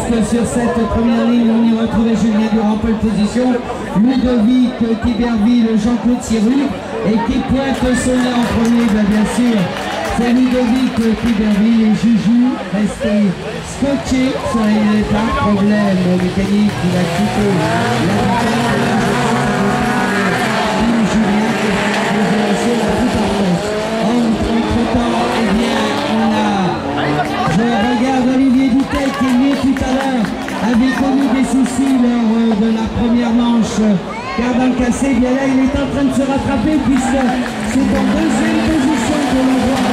puisque sur cette première ligne, on y retrouvait Julien Durand, pole position, Ludovic Tiberville, Jean-Claude Siru, et qui pointe son nez en premier, bien sûr. C'est Ludovic Tiberville et Juju restés scotchés sur les états. Problème mécanique, il a quitté la vitesse. Julien, c'est la plus parfaite. Entre-temps, eh bien, on a... Je regarde Olivier Dutel qui, lui, tout à l'heure, avait connu des soucis lors de la première manche. Cardin cassé, bien là, il est en train de se rattraper puisque c'est en deuxième position que l'on voit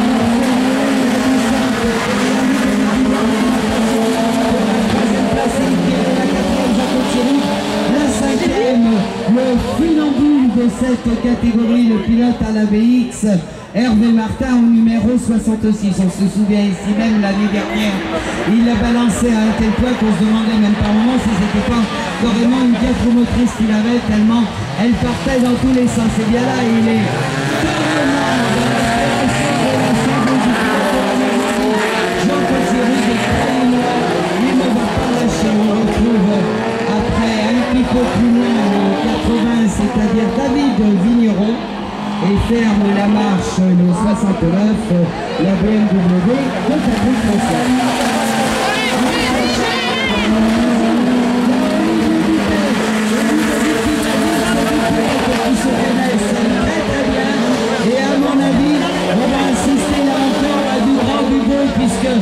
la troisième place et la quatrième Jean-Claude Siru, la cinquième, le funambule de cette catégorie, le pilote à la BX, Hervé Martin au numéro 66. On se souvient ici même l'année dernière, il l'a balancé à un tel point qu'on se demandait même par moments si c'était pas carrément une diète motrice qu'il avait, tellement elle partait dans tous les sens. Et bien là, il est carrément dans la Jean-Claude Siru de très loin, il ne va pas lâcher. On retrouve après un petit peu plus loin le 80, c'est-à-dire David Vigneron, et ferme la marche le 69, la BMW de Patrick François. Qui se connaissent très très bien, et à mon avis on va assister là encore à du grand du beau, puisque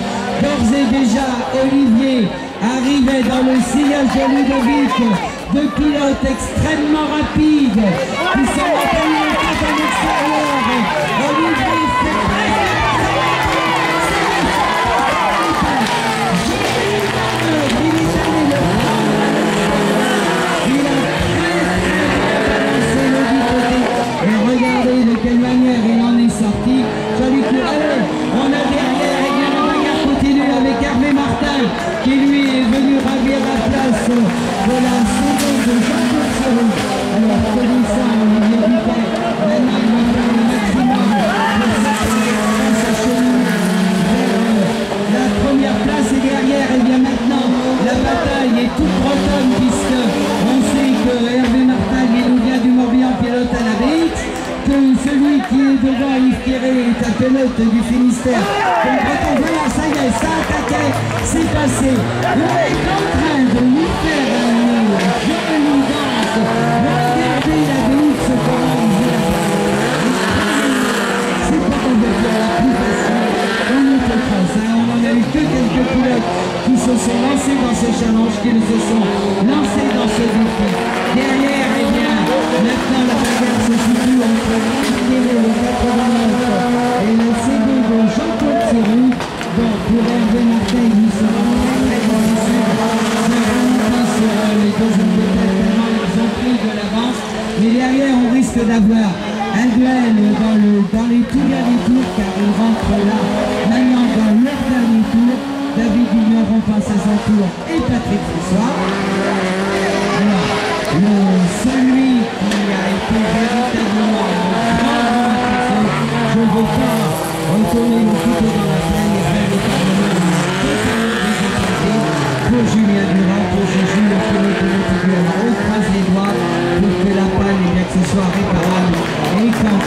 d'ores et déjà Olivier arrivait dans le sillage de Ludovic, deux pilotes extrêmement rapides qui sont appelés en extérieur. Olivier fait très et regardez de quelle manière il en est sorti. Joli coup. Allez, on a derrière, et bien la bagarre continue avec Hervé Martin qui lui est venu ravir la place de la seconde de Jean-Claude Siru. Alors connaissant Olivier Dutel, maintenant il va faire le maximum pour s'acheminer vers la première place, et derrière, et bien maintenant la bataille est toute bretonne, puisque on sait que Hervé Martin nous vient du Morbihan, pilote à la BX, que celui qui est devant Yves Thierry est un pilote du Finistère. Donc breton, voilà, ça y est, ça attaquait, c'est passé. On est en train de nous faire une jolie danse. Regardez la BX comment il vient. C'est pas qu'on veut faire la plus facile. On ne peut pas ça. On n'en a eu que quelques pilotes qui se sont lancés dans ce challenge, qui se sont lancés dans ce défi. Derrière, eh bien, maintenant la bagarre se situe entre le 89 et le CD de Jean-Claude Siru. Donc pour Hervé Martin, il sera très difficile de remonter sur les deux autres têtes, tellement ils ont pris de l'avance. Mais derrière, on risque d'avoir un duel dans les tout derniers tours, car ils rentrent là maintenant dans leur dernier tour. David Vigneron passe à son tour et Patrick François. Alors, celui qui a été véritablement grand maîtrisé, je ne veux pas retourner le couteau dans la plaine, et véritablement totalement déséquilibré pour Julien Durand, pour Juju, le pilote de Montpellier. On croise les doigts pour que la panne, eh bien, que ce soit réparable et qu'en